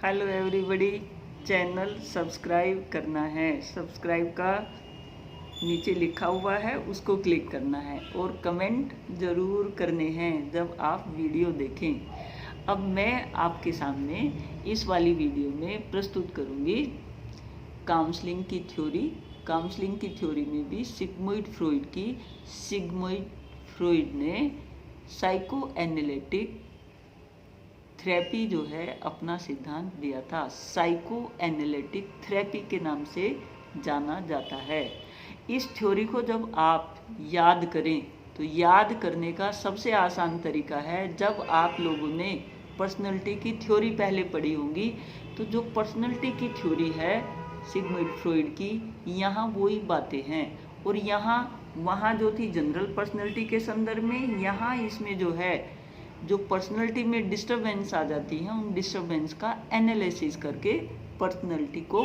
Hello everybody, channel subscribe करना है। Subscribe का नीचे लिखा हुआ है, उसको क्लिक करना है और कमेंट ज़रूर करने हैं जब आप वीडियो देखें। अब मैं आपके सामने इस वाली वीडियो में प्रस्तुत करूँगी काउंसलिंग की थ्योरी। काउंसलिंग की थ्योरी में भी सिगमुंड फ्रॉइड ने साइको एनालिटिक थेरेपी जो है अपना सिद्धांत दिया था। साइको एनालिटिक थेरेपी के नाम से जाना जाता है। इस थ्योरी को जब आप याद करें तो याद करने का सबसे आसान तरीका है, जब आप लोगों ने पर्सनैलिटी की थ्योरी पहले पढ़ी होंगी तो जो पर्सनैलिटी की थ्योरी है सिगमुंड फ्रॉइड की, यहाँ वही बातें हैं। और यहाँ वहाँ जो थी जनरल पर्सनैलिटी के संदर्भ में, यहाँ इसमें जो है जो पर्सनैलिटी में डिस्टर्बेंस आ जाती है उन डिस्टर्बेंस का एनालिसिस करके पर्सनैलिटी को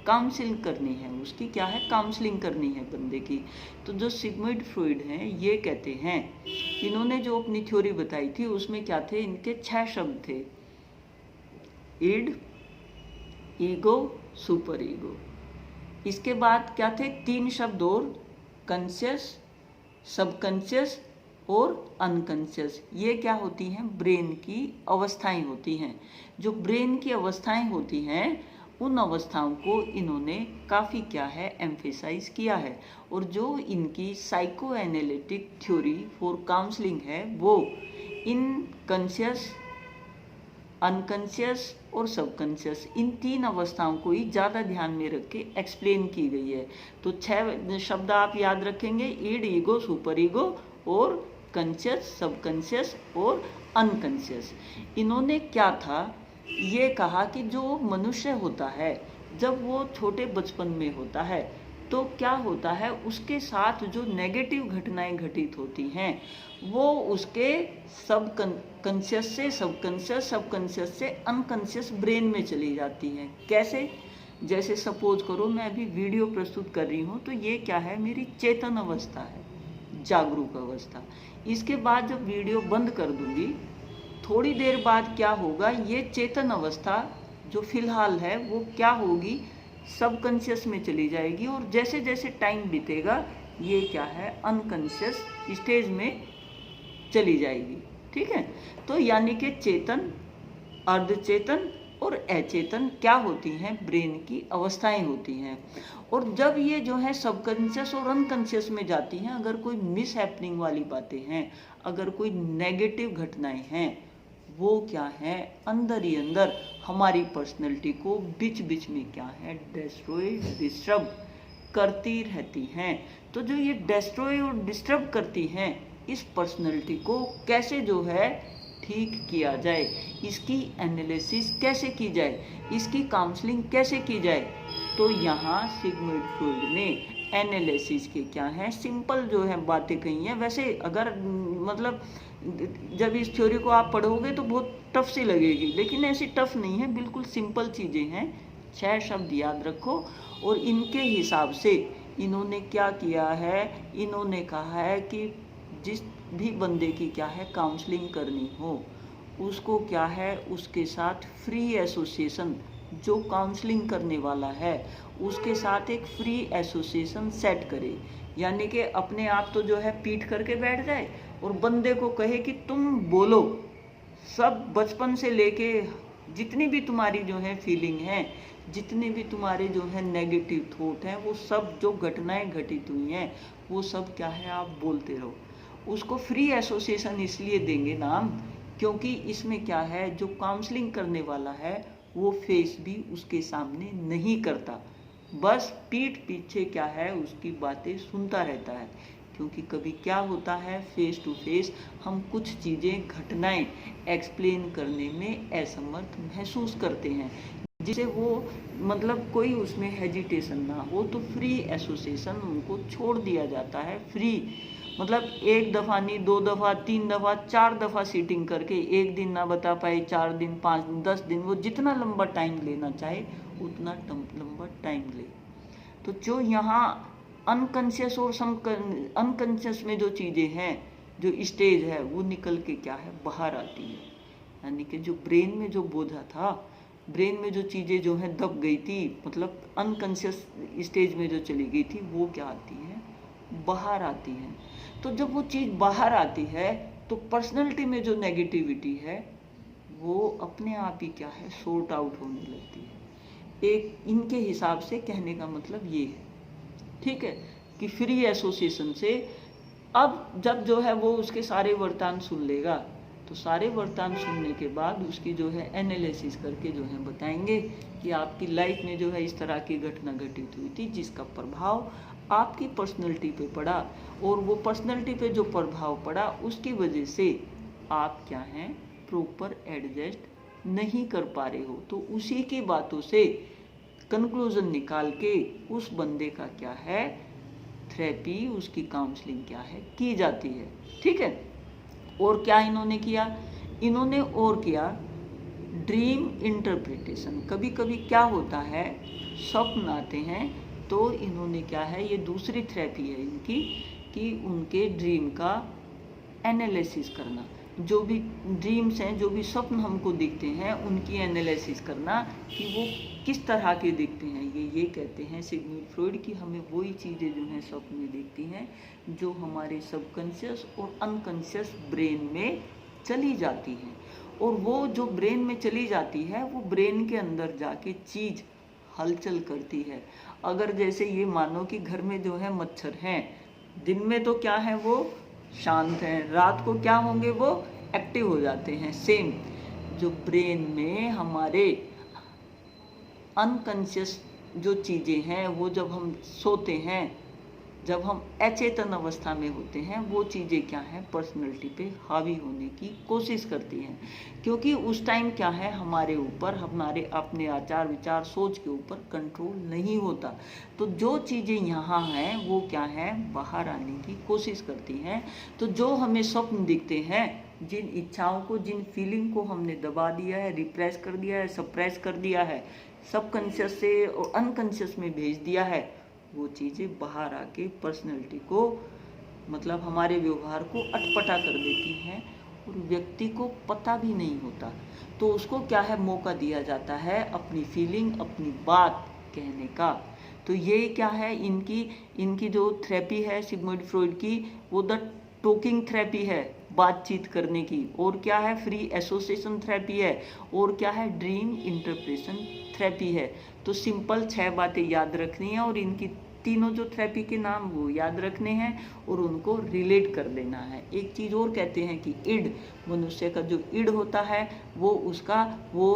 काउंसिल करनी है, उसकी क्या है काउंसलिंग करनी है बंदे की। तो जो सिगमुंड फ्रॉइड हैं ये कहते हैं, इन्होंने जो अपनी थ्योरी बताई थी उसमें क्या थे, इनके 6 शब्द थे, इड, ईगो, सुपर ईगो। इसके बाद क्या थे 3 शब्द और, कॉन्शियस, सबकॉन्शियस और अनकॉन्शियस। ये क्या होती हैं, ब्रेन की अवस्थाएं होती हैं। जो ब्रेन की अवस्थाएं होती हैं उन अवस्थाओं को इन्होंने काफ़ी क्या है एम्फेसाइज किया है। और जो इनकी psycho analytic theory for counselling है वो इन कॉन्शियस, अनकॉन्शियस और सबकॉन्शियस, इन 3 अवस्थाओं को ही ज़्यादा ध्यान में रख के एक्सप्लेन की गई है। तो 6 शब्द आप याद रखेंगे, ईड, ईगो, सुपर ईगो और कॉन्शियस, सबकॉन्शियस और अनकॉन्शियस। इन्होंने क्या था ये कहा कि जो मनुष्य होता है जब वो छोटे बचपन में होता है तो क्या होता है, उसके साथ जो नेगेटिव घटनाएं घटित होती हैं वो उसके सबकॉन्शियस से सबकॉन्शियस, सबकॉन्शियस से अनकॉन्शियस ब्रेन में चली जाती हैं। कैसे, जैसे सपोज करो मैं अभी वीडियो प्रस्तुत कर रही हूँ तो ये क्या है, मेरी चेतन अवस्था है, जागरूक अवस्था। इसके बाद जब वीडियो बंद कर दूंगी थोड़ी देर बाद क्या होगा, ये चेतन अवस्था जो फिलहाल है वो क्या होगी, सबकॉन्शियस में चली जाएगी और जैसे जैसे टाइम बीतेगा ये क्या है अनकॉन्शियस स्टेज में चली जाएगी। ठीक है, तो यानी कि चेतन, अर्धचेतन और अचेतन क्या होती हैं, ब्रेन की अवस्थाएं होती हैं। और जब ये जो है सबकॉन्शियस और अनकॉन्शियस में जाती हैं, अगर कोई मिस हैपनिंग वाली बातें हैं, अगर कोई नेगेटिव घटनाएं हैं, वो क्या है अंदर ही अंदर हमारी पर्सनैलिटी को बीच बीच में क्या है डिस्ट्रॉय, डिस्टर्ब करती रहती हैं। तो जो ये डिस्ट्रॉय और डिस्टर्ब करती हैं इस पर्सनैलिटी को कैसे जो है ठीक किया जाए, इसकी एनालिसिस कैसे की जाए, इसकी काउंसलिंग कैसे की जाए, तो यहाँ सिगमुंड फ्रॉइड ने एनालिसिस के क्या है सिंपल जो है बातें कही हैं। वैसे अगर मतलब जब इस थ्योरी को आप पढ़ोगे तो बहुत टफ सी लगेगी, लेकिन ऐसी टफ नहीं है, बिल्कुल सिंपल चीज़ें हैं। 6 शब्द याद रखो और इनके हिसाब से इन्होंने क्या किया है, इन्होंने कहा है कि जिस भी बंदे की क्या है काउंसलिंग करनी हो उसको क्या है उसके साथ फ्री एसोसिएशन, जो काउंसलिंग करने वाला है उसके साथ एक फ्री एसोसिएशन सेट करे। यानी कि अपने आप तो जो है पीट करके बैठ जाए और बंदे को कहे कि तुम बोलो, सब बचपन से लेके जितनी भी तुम्हारी जो है फीलिंग है, जितने भी तुम्हारे जो है नेगेटिव थॉट हैं, वो सब जो घटनाएं घटित हुई हैं वो सब क्या है आप बोलते रहो। उसको फ्री एसोसिएशन इसलिए देंगे नाम क्योंकि इसमें क्या है जो काउंसलिंग करने वाला है वो फेस भी उसके सामने नहीं करता, बस पीठ पीछे क्या है उसकी बातें सुनता रहता है। क्योंकि कभी क्या होता है फेस टू फेस हम कुछ चीज़ें, घटनाएं एक्सप्लेन करने में असमर्थ महसूस करते हैं, जिसे वो मतलब कोई उसमें हेजिटेशन ना हो, तो फ्री एसोसिएशन उनको छोड़ दिया जाता है। फ्री मतलब 1 दफ़ा नहीं, 2 दफ़ा, 3 दफ़ा, 4 दफ़ा सीटिंग करके 1 दिन ना बता पाए, 4 दिन, 5 दिन, 10 दिन, वो जितना लंबा टाइम लेना चाहे उतना लंबा टाइम ले। तो जो यहाँ अनकॉन्शियस और अनकॉन्शियस में जो चीज़ें हैं, जो स्टेज है वो निकल के क्या है बाहर आती है। यानी कि जो ब्रेन में जो बोझा था ब्रेन में जो चीज़ें जो हैं दब गई थी, मतलब अनकॉन्शियस स्टेज में जो चली गई थी, वो क्या आती है, बाहर आती है। तो जब वो चीज़ बाहर आती है तो पर्सनैलिटी में जो नेगेटिविटी है वो अपने आप ही क्या है, सॉर्ट आउट होने लगती है। एक इनके हिसाब से कहने का मतलब ये है, ठीक है, कि फ्री एसोसिएशन से अब जब जो है वो उसके सारे वर्तान सुन लेगा, तो सारे वर्तान सुनने के बाद उसकी जो है एनालिसिस करके जो है बताएंगे कि आपकी लाइफ में जो है इस तरह की घटना घटित हुई थी जिसका प्रभाव आपकी पर्सनैलिटी पे पड़ा, और वो पर्सनैलिटी पे जो प्रभाव पड़ा उसकी वजह से आप क्या हैं, प्रॉपर एडजस्ट नहीं कर पा रहे हो। तो उसी की बातों से कंक्लूजन निकाल के उस बंदे का क्या है, थेरेपी, उसकी काउंसलिंग क्या है, की जाती है, ठीक है। और क्या इन्होंने किया, इन्होंने और किया ड्रीम इंटरप्रिटेशन। कभी कभी क्या होता है, स्वप्न आते हैं, तो इन्होंने क्या है, ये दूसरी थेरेपी है इनकी, कि उनके ड्रीम का एनालिसिस करना, जो भी ड्रीम्स हैं, जो भी स्वप्न हमको दिखते हैं, उनकी एनालिसिस करना कि वो किस तरह के दिखते हैं। ये कहते हैं सिगमंड फ्रॉइड कि हमें वही चीज़ें जो हैं स्वप्न में दिखती हैं जो हमारे सबकॉन्शियस और अनकॉन्शियस ब्रेन में चली जाती हैं, और वो जो ब्रेन में चली जाती है वो ब्रेन के अंदर जाके चीज़ हलचल करती है। अगर जैसे ये मानो कि घर में जो है मच्छर हैं, दिन में तो क्या है वो शांत हैं, रात को क्या होंगे वो एक्टिव हो जाते हैं। सेम जो ब्रेन में हमारे अनकॉन्शियस जो चीज़ें हैं वो जब हम सोते हैं, जब हम अचेतन अवस्था में होते हैं, वो चीज़ें क्या हैं, पर्सनैलिटी पे हावी होने की कोशिश करती हैं, क्योंकि उस टाइम क्या है, हमारे ऊपर, हमारे अपने आचार विचार सोच के ऊपर कंट्रोल नहीं होता। तो जो चीज़ें यहाँ हैं वो क्या है, बाहर आने की कोशिश करती हैं। तो जो हमें स्वप्न दिखते हैं, जिन इच्छाओं को, जिन फीलिंग को हमने दबा दिया है, रिप्रेस कर दिया है, सप्रेस कर दिया है, सबकॉन्शियस से और अनकॉन्शियस में भेज दिया है, वो चीज़ें बाहर आके पर्सनैलिटी को, मतलब हमारे व्यवहार को अटपटा कर देती हैं, और व्यक्ति को पता भी नहीं होता। तो उसको क्या है, मौका दिया जाता है अपनी फीलिंग, अपनी बात कहने का। तो ये क्या है, इनकी जो थेरेपी है सिगमंड फ्रॉइड की, वो द टॉकिंग थेरेपी है, बातचीत करने की। और क्या है, फ्री एसोसिएशन थेरेपी है। और क्या है, ड्रीम इंटरप्रेशन थेरेपी है। तो सिंपल 6 बातें याद रखनी है, और इनकी तीनों जो थेरेपी के नाम वो याद रखने हैं और उनको रिलेट कर देना है। एक चीज़ और कहते हैं कि इड, मनुष्य का जो इड होता है वो उसका वो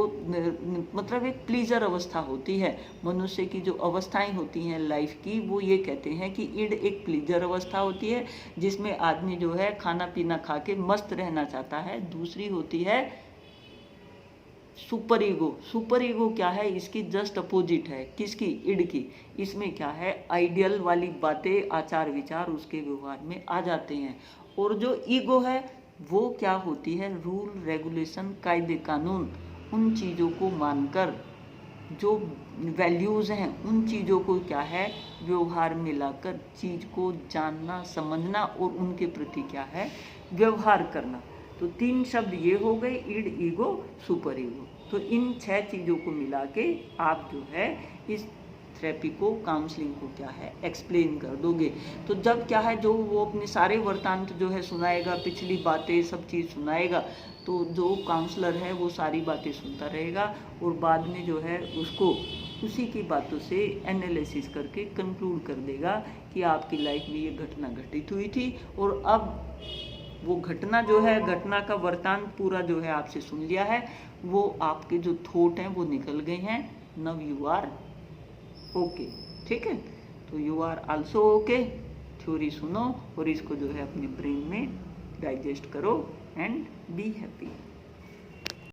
मतलब एक प्लीजर अवस्था होती है। मनुष्य की जो अवस्थाएं होती हैं लाइफ की, वो ये कहते हैं कि इड एक प्लीजर अवस्था होती है जिसमें आदमी जो है खाना पीना खा के मस्त रहना चाहता है। दूसरी होती है सुपर ईगो। सुपर ईगो क्या है, इसकी जस्ट अपोजिट है, किसकी, इड की। इसमें क्या है, आइडियल वाली बातें, आचार विचार उसके व्यवहार में आ जाते हैं। और जो ईगो है वो क्या होती है, रूल रेगुलेशन, कायदे कानून, उन चीज़ों को मानकर, जो वैल्यूज़ हैं उन चीज़ों को क्या है, व्यवहार में लाकर चीज़ को जानना, समझना और उनके प्रति क्या है, व्यवहार करना। तो 3 शब्द ये हो गए, इड, ईगो, सुपर ईगो। तो इन 6 चीज़ों को मिला के आप जो है इस थेरेपी को, काउंसलिंग को क्या है, एक्सप्लेन कर दोगे। तो जब क्या है, जो वो अपने सारे वृत्तांत जो है सुनाएगा, पिछली बातें सब चीज़ सुनाएगा, तो जो काउंसलर है वो सारी बातें सुनता रहेगा, और बाद में जो है उसको उसी की बातों से एनालिसिस करके कंक्लूड कर देगा कि आपकी लाइफ में ये घटना घटित हुई थी, और अब वो घटना जो है, घटना का वृत्तांत पूरा जो है आपसे सुन लिया है, वो आपके जो थॉट हैं वो निकल गए हैं। नव यू आर ओके, ठीक है। तो you are also okay. Theory सुनो और इसको जो है अपने ब्रेन में डाइजेस्ट करो एंड बी हैप्पी।